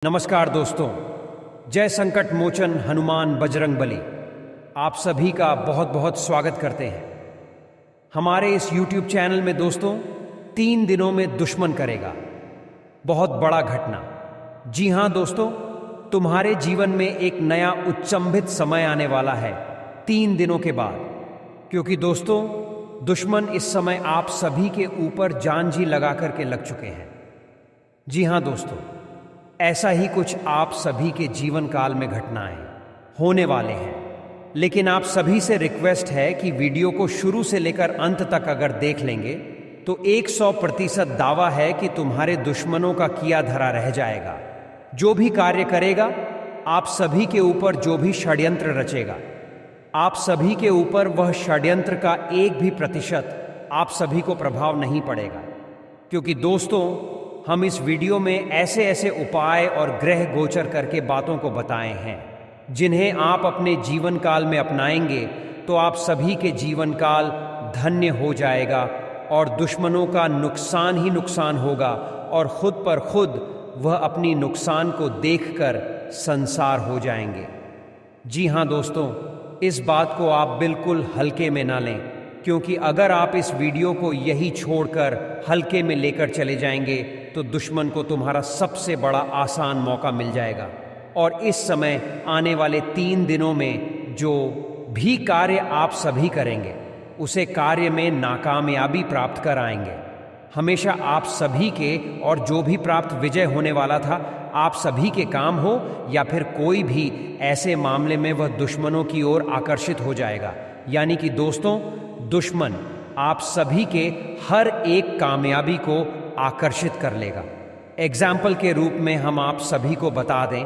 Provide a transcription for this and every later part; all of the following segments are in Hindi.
नमस्कार दोस्तों, जय संकट मोचन हनुमान बजरंग बली। आप सभी का बहुत बहुत स्वागत करते हैं हमारे इस YouTube चैनल में। दोस्तों, 3 दिनों में दुश्मन करेगा बहुत बड़ा घटना। जी हां दोस्तों, तुम्हारे जीवन में एक नया उच्चंभित समय आने वाला है 3 दिनों के बाद, क्योंकि दोस्तों दुश्मन इस समय आप सभी के ऊपर जान जी लगा करके लग चुके हैं। जी हां दोस्तों, ऐसा ही कुछ आप सभी के जीवन काल में घटनाएं होने वाले हैं। लेकिन आप सभी से रिक्वेस्ट है कि वीडियो को शुरू से लेकर अंत तक अगर देख लेंगे तो 100% दावा है कि तुम्हारे दुश्मनों का किया धरा रह जाएगा। जो भी कार्य करेगा, आप सभी के ऊपर जो भी षड्यंत्र रचेगा, आप सभी के ऊपर वह षड्यंत्र का 1% आप सभी को प्रभाव नहीं पड़ेगा। क्योंकि दोस्तों, हम इस वीडियो में ऐसे ऐसे उपाय और ग्रह गोचर करके बातों को बताए हैं जिन्हें आप अपने जीवन काल में अपनाएंगे तो आप सभी के जीवन काल धन्य हो जाएगा और दुश्मनों का नुकसान ही नुकसान होगा और खुद पर खुद वह अपनी नुकसान को देखकर संसार हो जाएंगे। जी हाँ दोस्तों, इस बात को आप बिल्कुल हल्के में ना लें, क्योंकि अगर आप इस वीडियो को यही छोड़कर हल्के में लेकर चले जाएंगे तो दुश्मन को तुम्हारा सबसे बड़ा आसान मौका मिल जाएगा और इस समय आने वाले 3 दिनों में जो भी कार्य आप सभी करेंगे उसे कार्य में नाकामयाबी प्राप्त कर आएंगे। हमेशा आप सभी के और जो भी प्राप्त विजय होने वाला था, आप सभी के काम हो या फिर कोई भी ऐसे मामले में वह दुश्मनों की ओर आकर्षित हो जाएगा। यानी कि दोस्तों, दुश्मन आप सभी के हर एक कामयाबी को आकर्षित कर लेगा। एग्जाम्पल के रूप में हम आप सभी को बता दें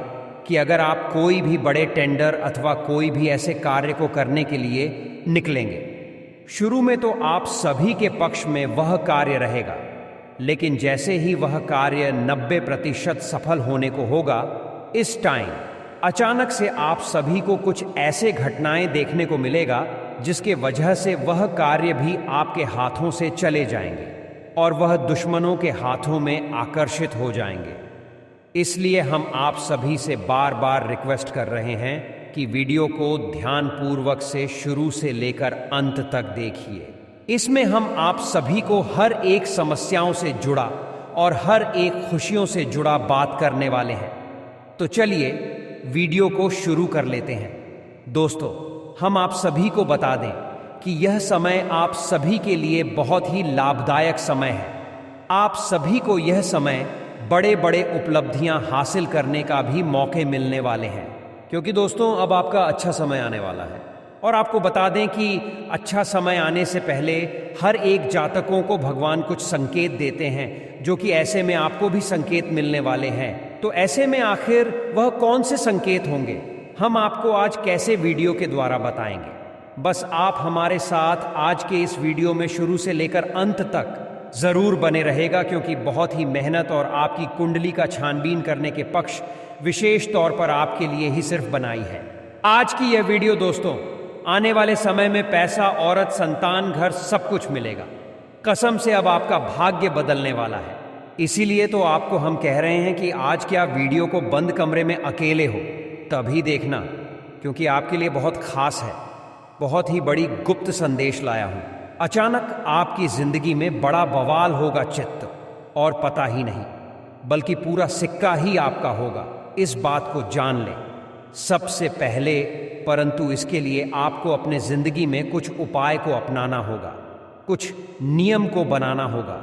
कि अगर आप कोई भी बड़े टेंडर अथवा कोई भी ऐसे कार्य को करने के लिए निकलेंगे, शुरू में तो आप सभी के पक्ष में वह कार्य रहेगा, लेकिन जैसे ही वह कार्य 90% सफल होने को होगा, इस टाइम अचानक से आप सभी को कुछ ऐसे घटनाएं देखने को मिलेगा जिसके वजह से वह कार्य भी आपके हाथों से चले जाएंगे और वह दुश्मनों के हाथों में आकर्षित हो जाएंगे। इसलिए हम आप सभी से बार बार रिक्वेस्ट कर रहे हैं कि वीडियो को ध्यानपूर्वक से शुरू से लेकर अंत तक देखिए। इसमें हम आप सभी को हर एक समस्याओं से जुड़ा और हर एक खुशियों से जुड़ा बात करने वाले हैं। तो चलिए वीडियो को शुरू कर लेते हैं। दोस्तों, हम आप सभी को बता दें कि यह समय आप सभी के लिए बहुत ही लाभदायक समय है। आप सभी को यह समय बड़े बड़े उपलब्धियां हासिल करने का भी मौके मिलने वाले हैं, क्योंकि दोस्तों अब आपका अच्छा समय आने वाला है। और आपको बता दें कि अच्छा समय आने से पहले हर एक जातकों को भगवान कुछ संकेत देते हैं, जो कि ऐसे में आपको भी संकेत मिलने वाले हैं। तो ऐसे में आखिर वह कौन से संकेत होंगे, हम आपको आज कैसे वीडियो के द्वारा बताएंगे। बस आप हमारे साथ आज के इस वीडियो में शुरू से लेकर अंत तक जरूर बने रहेगा, क्योंकि बहुत ही मेहनत और आपकी कुंडली का छानबीन करने के पक्ष विशेष तौर पर आपके लिए ही सिर्फ बनाई है। आज की यह वीडियो दोस्तों, आने वाले समय में पैसा, औरत, संतान, घर सब कुछ मिलेगा। कसम से अब आपका भाग्य बदलने वाला है। इसीलिए तो आपको हम कह रहे हैं कि आज क्या वीडियो को बंद कमरे में अकेले हो तभी देखना, क्योंकि आपके लिए बहुत खास है। बहुत ही बड़ी गुप्त संदेश लाया हूं। अचानक आपकी जिंदगी में बड़ा बवाल होगा चित्त, और पता ही नहीं बल्कि पूरा सिक्का ही आपका होगा। इस बात को जान लें सबसे पहले। परंतु इसके लिए आपको अपने जिंदगी में कुछ उपाय को अपनाना होगा, कुछ नियम को बनाना होगा,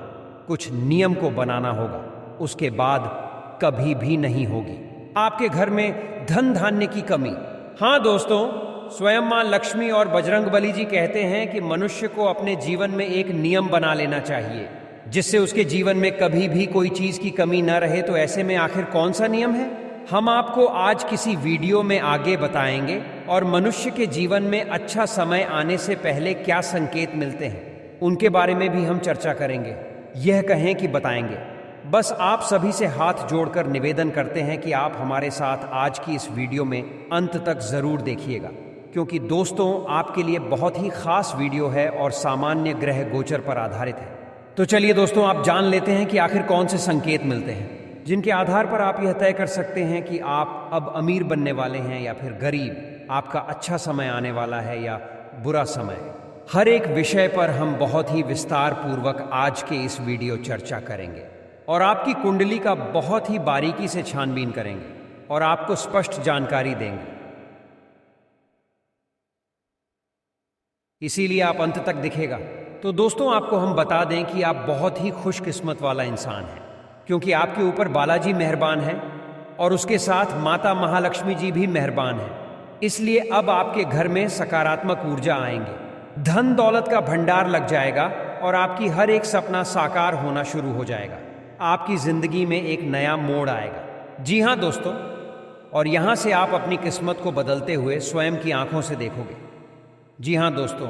कुछ नियम को बनाना होगा। उसके बाद कभी भी नहीं होगी आपके घर में धन धान्य की कमी। हाँ दोस्तों, स्वयं मां लक्ष्मी और बजरंग बली जी कहते हैं कि मनुष्य को अपने जीवन में एक नियम बना लेना चाहिए जिससे उसके जीवन में कभी भी कोई चीज की कमी न रहे। तो ऐसे में आखिर कौन सा नियम है, हम आपको आज किसी वीडियो में आगे बताएंगे। और मनुष्य के जीवन में अच्छा समय आने से पहले क्या संकेत मिलते हैं उनके बारे में भी हम चर्चा करेंगे। यह कहें कि बताएंगे। बस आप सभी से हाथ जोड़कर निवेदन करते हैं कि आप हमारे साथ आज की इस वीडियो में अंत तक जरूर देखिएगा, क्योंकि दोस्तों आपके लिए बहुत ही खास वीडियो है और सामान्य ग्रह गोचर पर आधारित है। तो चलिए दोस्तों, आप जान लेते हैं कि आखिर कौन से संकेत मिलते हैं। जिनके आधार पर आप यह तय कर सकते हैं कि आप अब अमीर बनने वाले हैं या फिर गरीब, आपका अच्छा समय आने वाला है या बुरा समय। हर एक विषय पर हम बहुत ही विस्तार पूर्वक आज के इस वीडियो चर्चा करेंगे और आपकी कुंडली का बहुत ही बारीकी से छानबीन करेंगे और आपको स्पष्ट जानकारी देंगे। इसीलिए आप अंत तक दिखेगा। तो दोस्तों, आपको हम बता दें कि आप बहुत ही खुशकिस्मत वाला इंसान हैं, क्योंकि आपके ऊपर बालाजी मेहरबान है और उसके साथ माता महालक्ष्मी जी भी मेहरबान है। इसलिए अब आपके घर में सकारात्मक ऊर्जा आएंगे, धन दौलत का भंडार लग जाएगा और आपकी हर एक सपना साकार होना शुरू हो जाएगा। आपकी जिंदगी में एक नया मोड़ आएगा। जी हाँ दोस्तों, और यहां से आप अपनी किस्मत को बदलते हुए स्वयं की आंखों से देखोगे। जी हाँ दोस्तों,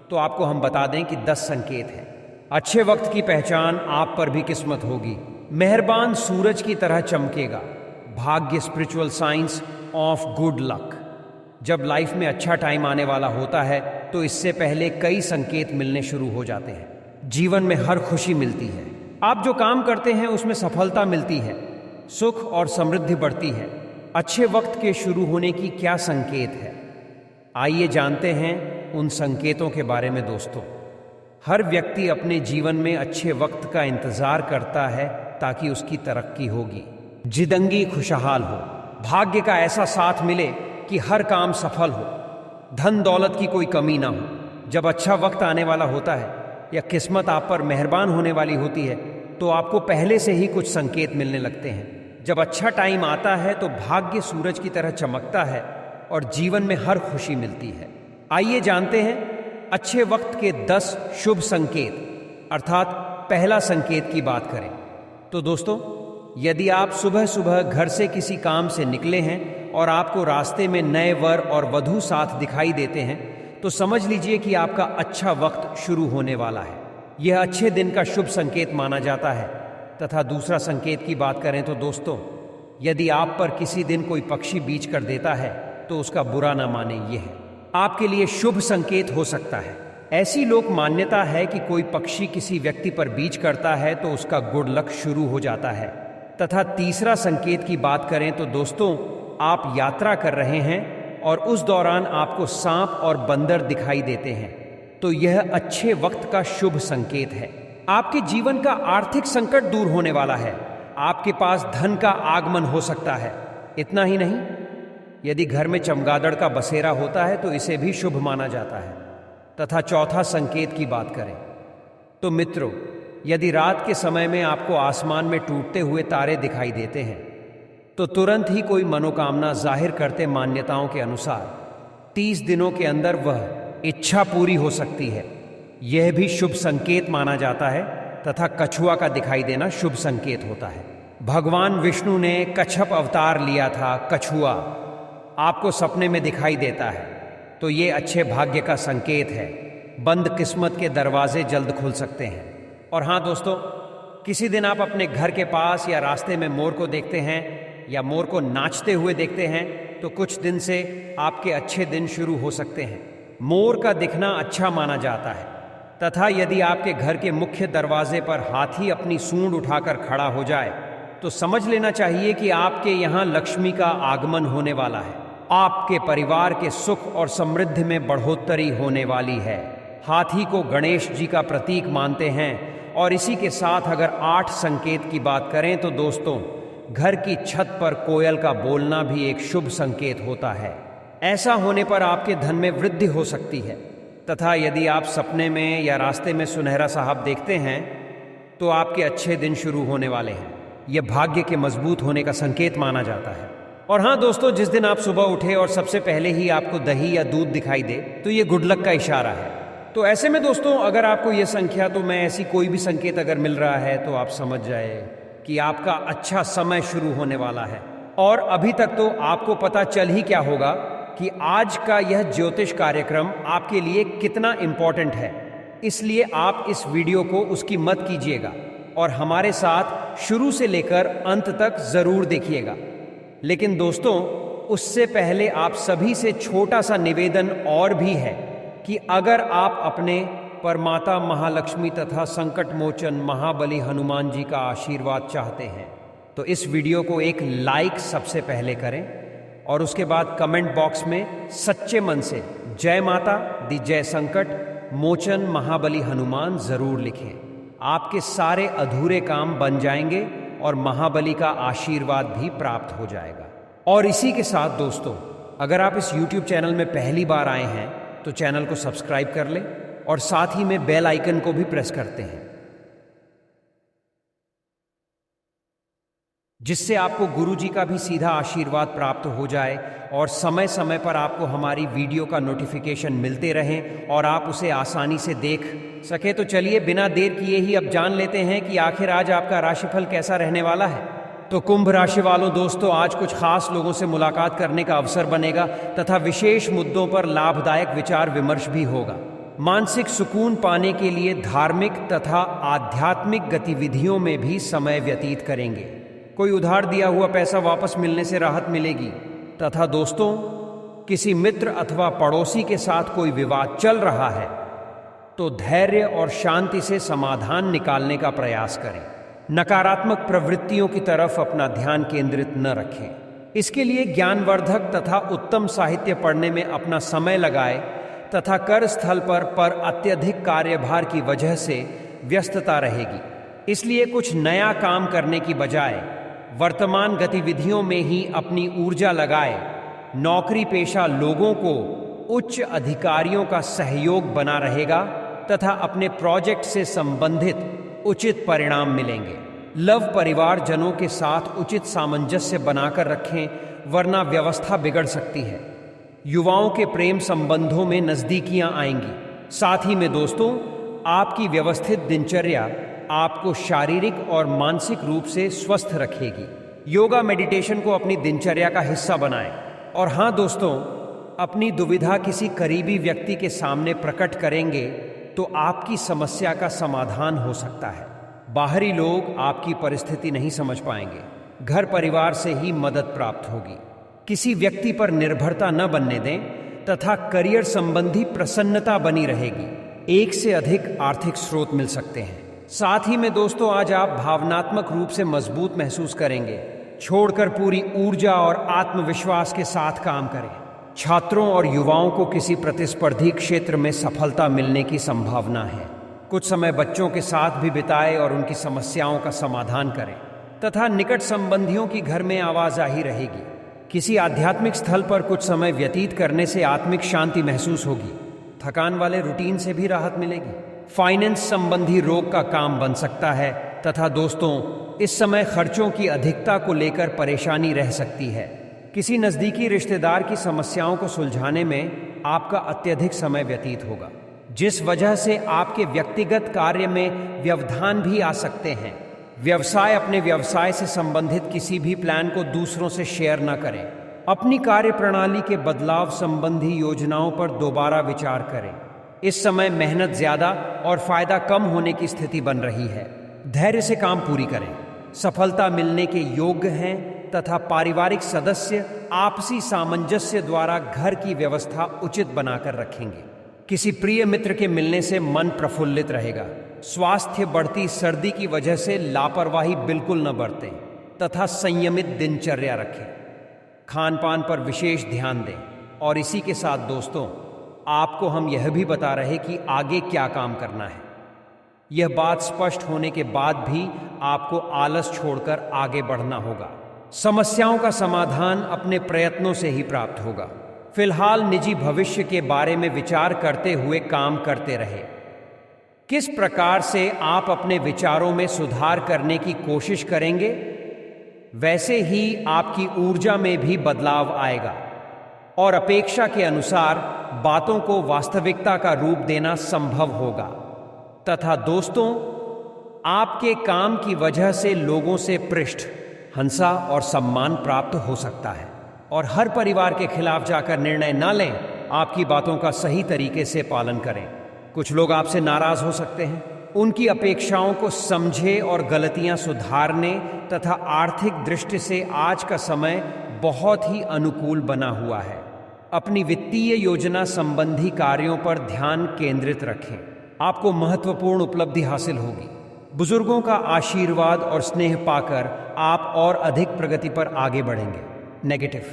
तो आपको हम बता दें कि 10 संकेत हैं। अच्छे वक्त की पहचान आप पर भी किस्मत होगी। मेहरबान सूरज की तरह चमकेगा। भाग्य spiritual science of good luck. जब लाइफ में अच्छा टाइम आने वाला होता है तो इससे पहले कई संकेत मिलने शुरू हो जाते हैं। जीवन में हर खुशी मिलती है। आप जो काम करते हैं उसमें सफलता मिलती है। सुख और समृद्धि बढ़ती है। अच्छे वक्त के शुरू होने की क्या संकेत है, आइए जानते हैं उन संकेतों के बारे में। दोस्तों, हर व्यक्ति अपने जीवन में अच्छे वक्त का इंतजार करता है ताकि उसकी तरक्की होगी, जिंदगी खुशहाल हो, भाग्य का ऐसा साथ मिले कि हर काम सफल हो, धन दौलत की कोई कमी ना हो। जब अच्छा वक्त आने वाला होता है या किस्मत आप पर मेहरबान होने वाली होती है तो आपको पहले से ही कुछ संकेत मिलने लगते हैं। जब अच्छा टाइम आता है तो भाग्य सूरज की तरह चमकता है और जीवन में हर खुशी मिलती है। आइए जानते हैं अच्छे वक्त के 10 शुभ संकेत, अर्थात पहला संकेत की बात करें तो दोस्तों, यदि आप सुबह सुबह घर से किसी काम से निकले हैं और आपको रास्ते में नए वर और वधू साथ दिखाई देते हैं तो समझ लीजिए कि आपका अच्छा वक्त शुरू होने वाला है। यह अच्छे दिन का शुभ संकेत माना जाता है। तथा दूसरा संकेत की बात करें तो दोस्तों, यदि आप पर किसी दिन कोई पक्षी बीच कर देता है तो उसका बुरा ना माने, यह है आपके लिए शुभ संकेत हो सकता है। ऐसी लोक मान्यता है कि कोई पक्षी किसी व्यक्ति पर बीच करता है तो उसका गुड लक शुरू हो जाता है। तथा तीसरा संकेत की बात करें तो दोस्तों, आप यात्रा कर रहे हैं और उस दौरान आपको सांप और बंदर दिखाई देते हैं तो यह अच्छे वक्त का शुभ संकेत है। आपके जीवन का आर्थिक संकट दूर होने वाला है। आपके पास धन का आगमन हो सकता है। इतना ही नहीं, यदि घर में चमगादड़ का बसेरा होता है तो इसे भी शुभ माना जाता है। तथा चौथा संकेत की बात करें तो मित्रों, यदि रात के समय में आपको आसमान में टूटते हुए तारे दिखाई देते हैं तो तुरंत ही कोई मनोकामना जाहिर करते मान्यताओं के अनुसार 30 दिनों के अंदर वह इच्छा पूरी हो सकती है। यह भी शुभ संकेत माना जाता है। तथा कछुआ का दिखाई देना शुभ संकेत होता है। भगवान विष्णु ने कच्छप अवतार लिया था। कछुआ आपको सपने में दिखाई देता है तो ये अच्छे भाग्य का संकेत है। बंद किस्मत के दरवाजे जल्द खुल सकते हैं। और हाँ दोस्तों, किसी दिन आप अपने घर के पास या रास्ते में मोर को देखते हैं या मोर को नाचते हुए देखते हैं तो कुछ दिन से आपके अच्छे दिन शुरू हो सकते हैं। मोर का दिखना अच्छा माना जाता है। तथा यदि आपके घर के मुख्य दरवाजे पर हाथी अपनी सूंड उठाकर खड़ा हो जाए तो समझ लेना चाहिए कि आपके यहाँ लक्ष्मी का आगमन होने वाला है। आपके परिवार के सुख और समृद्धि में बढ़ोतरी होने वाली है। हाथी को गणेश जी का प्रतीक मानते हैं। और इसी के साथ अगर 8 संकेत की बात करें तो दोस्तों, घर की छत पर कोयल का बोलना भी एक शुभ संकेत होता है। ऐसा होने पर आपके धन में वृद्धि हो सकती है। तथा यदि आप सपने में या रास्ते में सुनहरा साहब देखते हैं तो आपके अच्छे दिन शुरू होने वाले हैं। यह भाग्य के मजबूत होने का संकेत माना जाता है। और हाँ दोस्तों, जिस दिन आप सुबह उठे और सबसे पहले ही आपको दही या दूध दिखाई दे तो ये गुड लक का इशारा है। तो ऐसे में दोस्तों, अगर आपको ये संख्या तो मैं ऐसी कोई भी संकेत अगर मिल रहा है तो आप समझ जाए कि आपका अच्छा समय शुरू होने वाला है। और अभी तक तो आपको पता चल ही क्या होगा कि आज का यह ज्योतिष कार्यक्रम आपके लिए कितना इम्पोर्टेंट है। इसलिए आप इस वीडियो को उसकी मत कीजिएगा और हमारे साथ शुरू से लेकर अंत तक जरूर देखिएगा। लेकिन दोस्तों, उससे पहले आप सभी से छोटा सा निवेदन और भी है कि अगर आप अपने परमाता महालक्ष्मी तथा संकट मोचन महाबली हनुमान जी का आशीर्वाद चाहते हैं तो इस वीडियो को एक लाइक सबसे पहले करें और उसके बाद कमेंट बॉक्स में सच्चे मन से जय माता दी जय संकट मोचन महाबली हनुमान जरूर लिखें। आपके सारे अधूरे काम बन जाएंगे और महाबली का आशीर्वाद भी प्राप्त हो जाएगा। और इसी के साथ दोस्तों, अगर आप इस YouTube चैनल में पहली बार आए हैं तो चैनल को सब्सक्राइब कर लें और साथ ही में बेल आइकन को भी प्रेस करते हैं, जिससे आपको गुरुजी का भी सीधा आशीर्वाद प्राप्त हो जाए और समय समय पर आपको हमारी वीडियो का नोटिफिकेशन मिलते रहें और आप उसे आसानी से देख सके। तो चलिए बिना देर किए ही अब जान लेते हैं कि आखिर आज आपका राशिफल कैसा रहने वाला है। तो कुंभ राशि वालों दोस्तों, आज कुछ खास लोगों से मुलाकात करने का अवसर बनेगा तथा विशेष मुद्दों पर लाभदायक विचार विमर्श भी होगा। मानसिक सुकून पाने के लिए धार्मिक तथा आध्यात्मिक गतिविधियों में भी समय व्यतीत करेंगे। कोई उधार दिया हुआ पैसा वापस मिलने से राहत मिलेगी तथा दोस्तों, किसी मित्र अथवा पड़ोसी के साथ कोई विवाद चल रहा है तो धैर्य और शांति से समाधान निकालने का प्रयास करें। नकारात्मक प्रवृत्तियों की तरफ अपना ध्यान केंद्रित न रखें। इसके लिए ज्ञानवर्धक तथा उत्तम साहित्य पढ़ने में अपना समय लगाए तथा कार्यस्थल पर अत्यधिक कार्यभार की वजह से व्यस्तता रहेगी। इसलिए कुछ नया काम करने की बजाय वर्तमान गतिविधियों में ही अपनी ऊर्जा लगाए। नौकरी पेशा लोगों को उच्च अधिकारियों का सहयोग बना रहेगा तथा अपने प्रोजेक्ट से संबंधित उचित परिणाम मिलेंगे। लव परिवारजनों के साथ उचित सामंजस्य बनाकर रखें, वरना व्यवस्था बिगड़ सकती है। युवाओं के प्रेम संबंधों में नजदीकियां आएंगी। साथ ही में दोस्तों, आपकी व्यवस्थित दिनचर्या आपको शारीरिक और मानसिक रूप से स्वस्थ रखेगी। योगा मेडिटेशन को अपनी दिनचर्या का हिस्सा बनाएं। और हाँ दोस्तों, अपनी दुविधा किसी करीबी व्यक्ति के सामने प्रकट करेंगे तो आपकी समस्या का समाधान हो सकता है। बाहरी लोग आपकी परिस्थिति नहीं समझ पाएंगे। घर परिवार से ही मदद प्राप्त होगी। किसी व्यक्ति पर निर्भरता न बनने दें तथा करियर संबंधी प्रसन्नता बनी रहेगी। एक से अधिक आर्थिक स्रोत मिल सकते हैं। साथ ही में दोस्तों, आज आप भावनात्मक रूप से मजबूत महसूस करेंगे। छोड़कर पूरी ऊर्जा और आत्मविश्वास के साथ काम करें। छात्रों और युवाओं को किसी प्रतिस्पर्धी क्षेत्र में सफलता मिलने की संभावना है। कुछ समय बच्चों के साथ भी बिताएं और उनकी समस्याओं का समाधान करें तथा निकट संबंधियों की घर में आवाजाही रहेगी। किसी आध्यात्मिक स्थल पर कुछ समय व्यतीत करने से आत्मिक शांति महसूस होगी। थकान वाले रूटीन से भी राहत मिलेगी। फाइनेंस संबंधी रोग का काम बन सकता है तथा दोस्तों, इस समय खर्चों की अधिकता को लेकर परेशानी रह सकती है। किसी नज़दीकी रिश्तेदार की समस्याओं को सुलझाने में आपका अत्यधिक समय व्यतीत होगा, जिस वजह से आपके व्यक्तिगत कार्य में व्यवधान भी आ सकते हैं। अपने व्यवसाय से संबंधित किसी भी प्लान को दूसरों से शेयर न करें। अपनी कार्य प्रणाली के बदलाव संबंधी योजनाओं पर दोबारा विचार करें। इस समय मेहनत ज्यादा और फायदा कम होने की स्थिति बन रही है। धैर्य से काम पूरी करें। सफलता मिलने के योग्य हैं तथा पारिवारिक सदस्य आपसी सामंजस्य द्वारा घर की व्यवस्था उचित बनाकर रखेंगे। किसी प्रिय मित्र के मिलने से मन प्रफुल्लित रहेगा। स्वास्थ्य बढ़ती सर्दी की वजह से लापरवाही बिल्कुल न बरतें तथा संयमित दिनचर्या रखें। खान पान पर विशेष ध्यान दें। और इसी के साथ दोस्तों, आपको हम यह भी बता रहे कि आगे क्या काम करना है। यह बात स्पष्ट होने के बाद भी आपको आलस छोड़कर आगे बढ़ना होगा। समस्याओं का समाधान अपने प्रयत्नों से ही प्राप्त होगा। फिलहाल निजी भविष्य के बारे में विचार करते हुए काम करते रहे। किस प्रकार से आप अपने विचारों में सुधार करने की कोशिश करेंगे, वैसे ही आपकी ऊर्जा में भी बदलाव आएगा और अपेक्षा के अनुसार बातों को वास्तविकता का रूप देना संभव होगा तथा दोस्तों, आपके काम की वजह से लोगों से प्रशंसा और सम्मान प्राप्त हो सकता है। और हर परिवार के खिलाफ जाकर निर्णय न लें। आपकी बातों का सही तरीके से पालन करें। कुछ लोग आपसे नाराज हो सकते हैं। उनकी अपेक्षाओं को समझें और गलतियां सुधारने तथा आर्थिक दृष्टि से आज का समय बहुत ही अनुकूल बना हुआ है। अपनी वित्तीय योजना संबंधी कार्यों पर ध्यान केंद्रित रखें। आपको महत्वपूर्ण उपलब्धि हासिल होगी। बुजुर्गों का आशीर्वाद और स्नेह पाकर आप और अधिक प्रगति पर आगे बढ़ेंगे। नेगेटिव,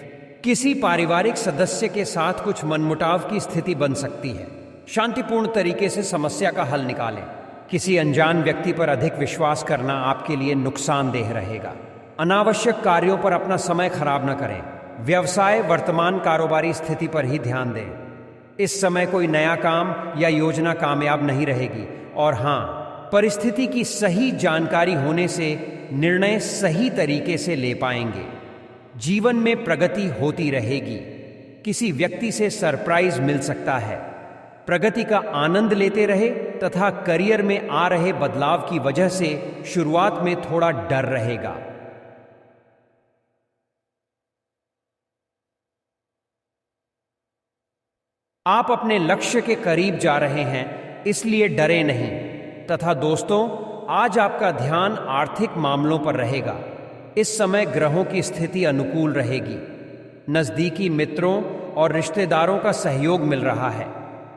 किसी पारिवारिक सदस्य के साथ कुछ मनमुटाव की स्थिति बन सकती है। शांतिपूर्ण तरीके से समस्या का हल निकालें। किसी अनजान व्यक्ति पर अधिक विश्वास करना आपके लिए नुकसानदेह रहेगा। अनावश्यक कार्यों पर अपना समय खराब न करें। व्यवसाय वर्तमान कारोबारी स्थिति पर ही ध्यान दें। इस समय कोई नया काम या योजना कामयाब नहीं रहेगी। और हाँ, परिस्थिति की सही जानकारी होने से निर्णय सही तरीके से ले पाएंगे। जीवन में प्रगति होती रहेगी। किसी व्यक्ति से सरप्राइज मिल सकता है। प्रगति का आनंद लेते रहे तथा करियर में आ रहे बदलाव की वजह से शुरुआत में थोड़ा डर रहेगा। आप अपने लक्ष्य के करीब जा रहे हैं, इसलिए डरे नहीं। तथा दोस्तों, आज आपका ध्यान आर्थिक मामलों पर रहेगा। इस समय ग्रहों की स्थिति अनुकूल रहेगी। नज़दीकी मित्रों और रिश्तेदारों का सहयोग मिल रहा है।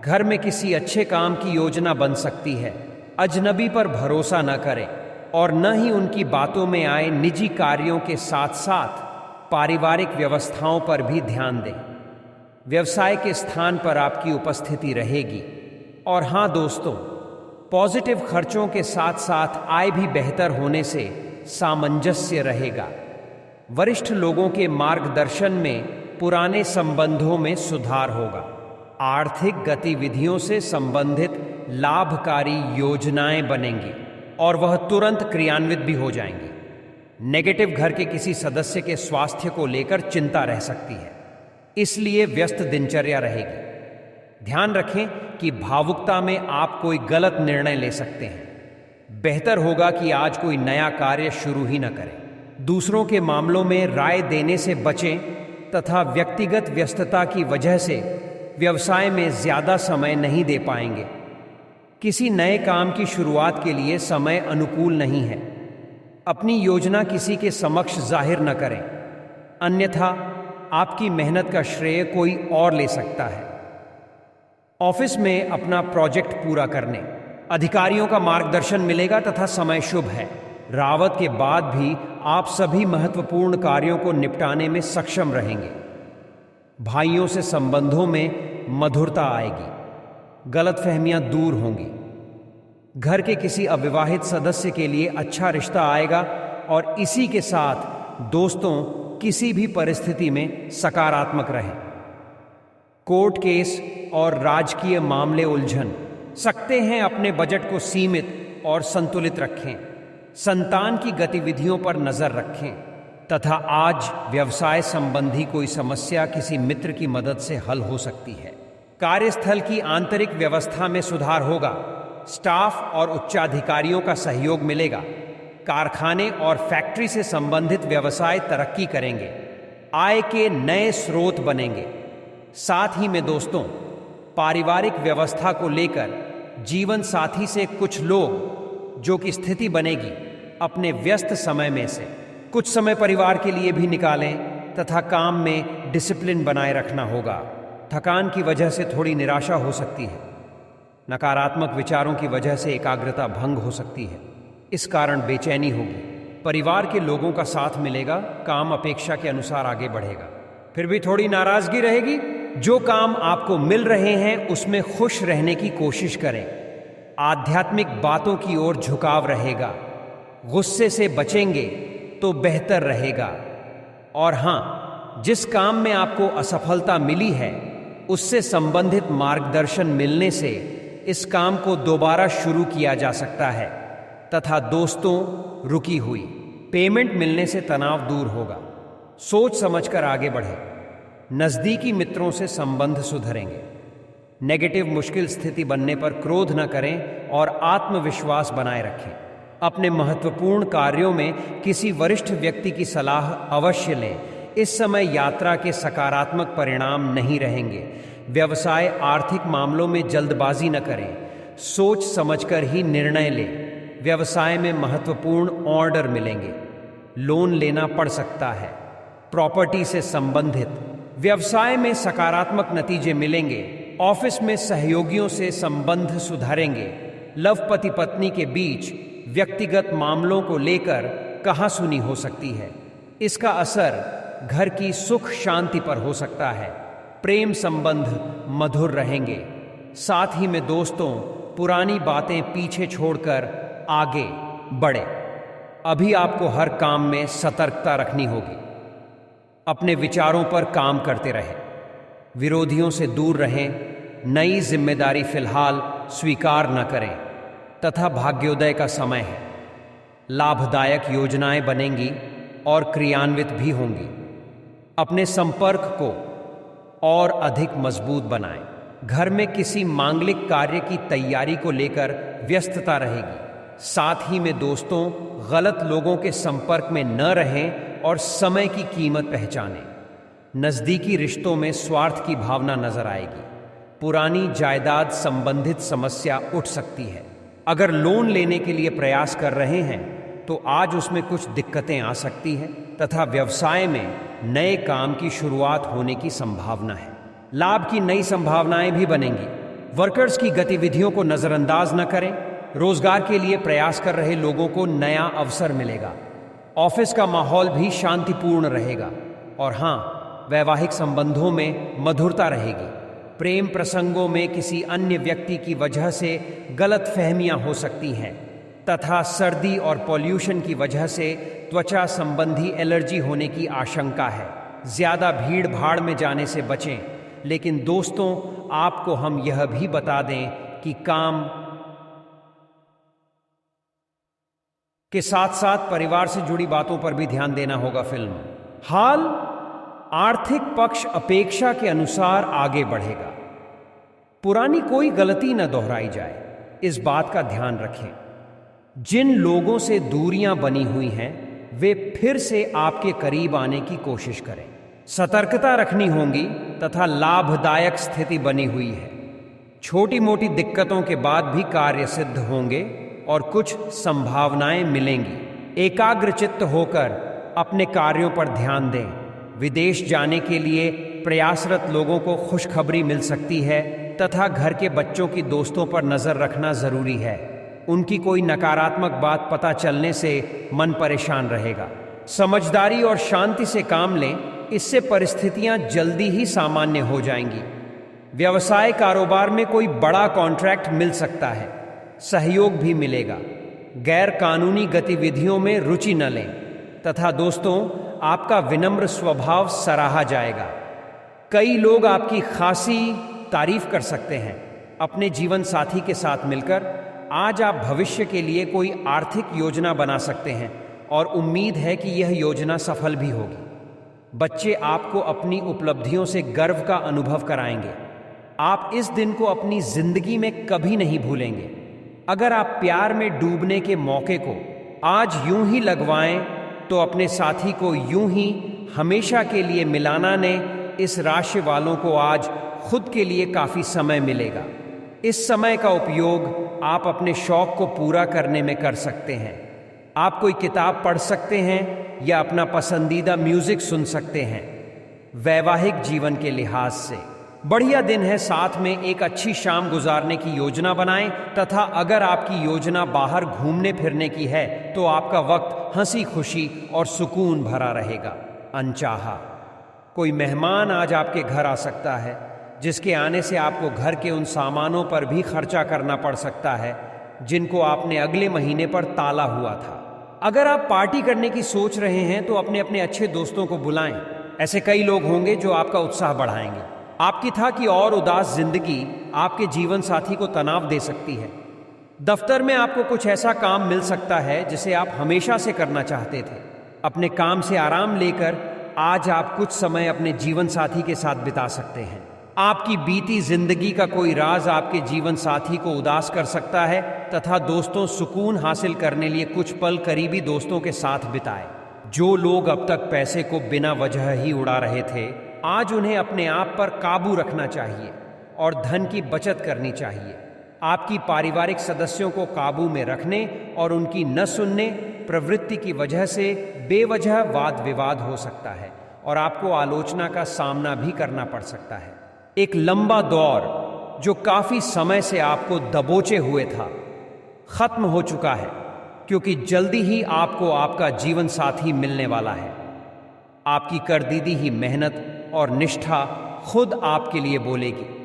घर में किसी अच्छे काम की योजना बन सकती है। अजनबी पर भरोसा न करें और न ही उनकी बातों में आए। निजी कार्यों के साथ साथ पारिवारिक व्यवस्थाओं पर भी ध्यान दें। व्यवसाय के स्थान पर आपकी उपस्थिति रहेगी। और हाँ दोस्तों, पॉजिटिव खर्चों के साथ साथ आय भी बेहतर होने से सामंजस्य रहेगा। वरिष्ठ लोगों के मार्गदर्शन में पुराने संबंधों में सुधार होगा। आर्थिक गतिविधियों से संबंधित लाभकारी योजनाएं बनेंगी और वह तुरंत क्रियान्वित भी हो जाएंगी। नेगेटिव, घर के किसी सदस्य के स्वास्थ्य को लेकर चिंता रह सकती है, इसलिए व्यस्त दिनचर्या रहेगी। ध्यान रखें कि भावुकता में आप कोई गलत निर्णय ले सकते हैं। बेहतर होगा कि आज कोई नया कार्य शुरू ही न करें। दूसरों के मामलों में राय देने से बचें तथा व्यक्तिगत व्यस्तता की वजह से व्यवसाय में ज्यादा समय नहीं दे पाएंगे। किसी नए काम की शुरुआत के लिए समय अनुकूल नहीं है। अपनी योजना किसी के समक्ष जाहिर न करें, अन्यथा आपकी मेहनत का श्रेय कोई और ले सकता है। ऑफिस में अपना प्रोजेक्ट पूरा करने अधिकारियों का मार्गदर्शन मिलेगा तथा समय शुभ है। रावत के बाद भी आप सभी महत्वपूर्ण कार्यों को निपटाने में सक्षम रहेंगे। भाइयों से संबंधों में मधुरता आएगी। गलतफहमियां दूर होंगी। घर के किसी अविवाहित सदस्य के लिए अच्छा रिश्ता आएगा और इसी के साथ दोस्तों, किसी भी परिस्थिति में सकारात्मक रहें। कोर्ट केस और राजकीय मामले उलझन सकते हैं। अपने बजट को सीमित और संतुलित रखें। संतान की गतिविधियों पर नजर रखें तथा आज व्यवसाय संबंधी कोई समस्या किसी मित्र की मदद से हल हो सकती है। कार्यस्थल की आंतरिक व्यवस्था में सुधार होगा। स्टाफ और उच्चाधिकारियों का सहयोग मिलेगा। कारखाने और फैक्ट्री से संबंधित व्यवसाय तरक्की करेंगे। आय के नए स्रोत बनेंगे। साथ ही में दोस्तों, पारिवारिक व्यवस्था को लेकर जीवन साथी से कुछ लोग जो कि स्थिति बनेगी, अपने व्यस्त समय में से कुछ समय परिवार के लिए भी निकालें तथा काम में डिसिप्लिन बनाए रखना होगा। थकान की वजह से थोड़ी निराशा हो सकती है। नकारात्मक विचारों की वजह से एकाग्रता भंग हो सकती है। इस कारण बेचैनी होगी। परिवार के लोगों का साथ मिलेगा। काम अपेक्षा के अनुसार आगे बढ़ेगा। फिर भी थोड़ी नाराजगी रहेगी। जो काम आपको मिल रहे हैं उसमें खुश रहने की कोशिश करें। आध्यात्मिक बातों की ओर झुकाव रहेगा। गुस्से से बचेंगे तो बेहतर रहेगा। और हाँ, जिस काम में आपको असफलता मिली है उससे संबंधित मार्गदर्शन मिलने से इस काम को दोबारा शुरू किया जा सकता है तथा दोस्तों, रुकी हुई पेमेंट मिलने से तनाव दूर होगा। सोच समझकर आगे बढ़ें। नज़दीकी मित्रों से संबंध सुधरेंगे। नेगेटिव, मुश्किल स्थिति बनने पर क्रोध न करें और आत्मविश्वास बनाए रखें। अपने महत्वपूर्ण कार्यों में किसी वरिष्ठ व्यक्ति की सलाह अवश्य लें। इस समय यात्रा के सकारात्मक परिणाम नहीं रहेंगे। व्यवसाय आर्थिक मामलों में जल्दबाजी न करें। सोच समझकर ही निर्णय लें। व्यवसाय में महत्वपूर्ण ऑर्डर मिलेंगे। लोन लेना पड़ सकता है। प्रॉपर्टी से संबंधित व्यवसाय में सकारात्मक नतीजे मिलेंगे। ऑफिस में सहयोगियों से संबंध सुधारेंगे। लव पति पत्नी के बीच व्यक्तिगत मामलों को लेकर कहासुनी हो सकती है। इसका असर घर की सुख शांति पर हो सकता है। प्रेम संबंध मधुर रहेंगे। साथ ही में दोस्तों, पुरानी बातें पीछे छोड़कर आगे बढ़े। अभी आपको हर काम में सतर्कता रखनी होगी। अपने विचारों पर काम करते रहें, विरोधियों से दूर रहें, नई जिम्मेदारी फिलहाल स्वीकार न करें तथा भाग्योदय का समय है। लाभदायक योजनाएं बनेंगी और क्रियान्वित भी होंगी। अपने संपर्क को और अधिक मजबूत बनाएं। घर में किसी मांगलिक कार्य की तैयारी को लेकर व्यस्तता रहेगी। साथ ही में दोस्तों, गलत लोगों के संपर्क में न रहें और समय की कीमत पहचानें। नज़दीकी रिश्तों में स्वार्थ की भावना नजर आएगी। पुरानी जायदाद संबंधित समस्या उठ सकती है। अगर लोन लेने के लिए प्रयास कर रहे हैं तो आज उसमें कुछ दिक्कतें आ सकती हैं तथा व्यवसाय में नए काम की शुरुआत होने की संभावना है। लाभ की नई संभावनाएं भी बनेंगी। वर्कर्स की गतिविधियों को नजरअंदाज न करें। रोजगार के लिए प्रयास कर रहे लोगों को नया अवसर मिलेगा। ऑफिस का माहौल भी शांतिपूर्ण रहेगा। और हाँ, वैवाहिक संबंधों में मधुरता रहेगी। प्रेम प्रसंगों में किसी अन्य व्यक्ति की वजह से गलत फहमियां हो सकती हैं तथा सर्दी और पॉल्यूशन की वजह से त्वचा संबंधी एलर्जी होने की आशंका है। ज्यादा भीड़ भाड़ में जाने से बचें। लेकिन दोस्तों, आपको हम यह भी बता दें कि काम के साथ साथ परिवार से जुड़ी बातों पर भी ध्यान देना होगा। फिल्म हाल आर्थिक पक्ष अपेक्षा के अनुसार आगे बढ़ेगा। पुरानी कोई गलती न दोहराई जाए, इस बात का ध्यान रखें। जिन लोगों से दूरियां बनी हुई हैं वे फिर से आपके करीब आने की कोशिश करें। सतर्कता रखनी होगी तथा लाभदायक स्थिति बनी हुई है। छोटी मोटी दिक्कतों के बाद भी कार्य सिद्ध होंगे और कुछ संभावनाएं मिलेंगी। एकाग्रचित्त होकर अपने कार्यों पर ध्यान दें। विदेश जाने के लिए प्रयासरत लोगों को खुशखबरी मिल सकती है तथा घर के बच्चों की दोस्तों पर नजर रखना जरूरी है। उनकी कोई नकारात्मक बात पता चलने से मन परेशान रहेगा। समझदारी और शांति से काम लें, इससे परिस्थितियां जल्दी ही सामान्य हो जाएंगी। व्यवसाय कारोबार में कोई बड़ा कॉन्ट्रैक्ट मिल सकता है। सहयोग भी मिलेगा। गैर कानूनी गतिविधियों में रुचि न लें तथा दोस्तों, आपका विनम्र स्वभाव सराहा जाएगा। कई लोग आपकी खासी तारीफ कर सकते हैं। अपने जीवन साथी के साथ मिलकर आज आप भविष्य के लिए कोई आर्थिक योजना बना सकते हैं और उम्मीद है कि यह योजना सफल भी होगी। बच्चे आपको अपनी उपलब्धियों से गर्व का अनुभव कराएंगे। आप इस दिन को अपनी जिंदगी में कभी नहीं भूलेंगे। अगर आप प्यार में डूबने के मौके को आज यूं ही लगवाएं तो अपने साथी को यूं ही हमेशा के लिए मिलाना ने इस राशि वालों को आज खुद के लिए काफी समय मिलेगा। इस समय का उपयोग आप अपने शौक को पूरा करने में कर सकते हैं। आप कोई किताब पढ़ सकते हैं या अपना पसंदीदा म्यूजिक सुन सकते हैं। वैवाहिक जीवन के लिहाज से बढ़िया दिन है। साथ में एक अच्छी शाम गुजारने की योजना बनाएं तथा अगर आपकी योजना बाहर घूमने फिरने की है तो आपका वक्त हंसी खुशी और सुकून भरा रहेगा। अनचाहा कोई मेहमान आज आपके घर आ सकता है, जिसके आने से आपको घर के उन सामानों पर भी खर्चा करना पड़ सकता है जिनको आपने अगले महीने पर ताला हुआ था। अगर आप पार्टी करने की सोच रहे हैं तो अपने अपने अच्छे दोस्तों को बुलाएं। ऐसे कई लोग होंगे जो आपका उत्साह बढ़ाएंगे। आपकी था कि और उदास जिंदगी आपके जीवन साथी को तनाव दे सकती है। दफ्तर में आपको कुछ ऐसा काम मिल सकता है जिसे आप हमेशा से करना चाहते थे। अपने काम से आराम लेकर आज आप कुछ समय अपने जीवन साथी के साथ बिता सकते हैं। आपकी बीती जिंदगी का कोई राज आपके जीवन साथी को उदास कर सकता है तथा दोस्तों, सुकून हासिल करने लिए कुछ पल करीबी दोस्तों के साथ बिताएं। जो लोग अब तक पैसे को बिना वजह ही उड़ा रहे थे, आज उन्हें अपने आप पर काबू रखना चाहिए और धन की बचत करनी चाहिए। आपकी पारिवारिक सदस्यों को काबू में रखने और उनकी न सुनने प्रवृत्ति की वजह से बेवजह वाद विवाद हो सकता है और आपको आलोचना का सामना भी करना पड़ सकता है। एक लंबा दौर जो काफी समय से आपको दबोचे हुए था, खत्म हो चुका है। क्योंकि जल्दी ही आपको आपका जीवन साथी मिलने वाला है। आपकी करदीदी ही मेहनत और निष्ठा खुद आपके लिए बोलेगी।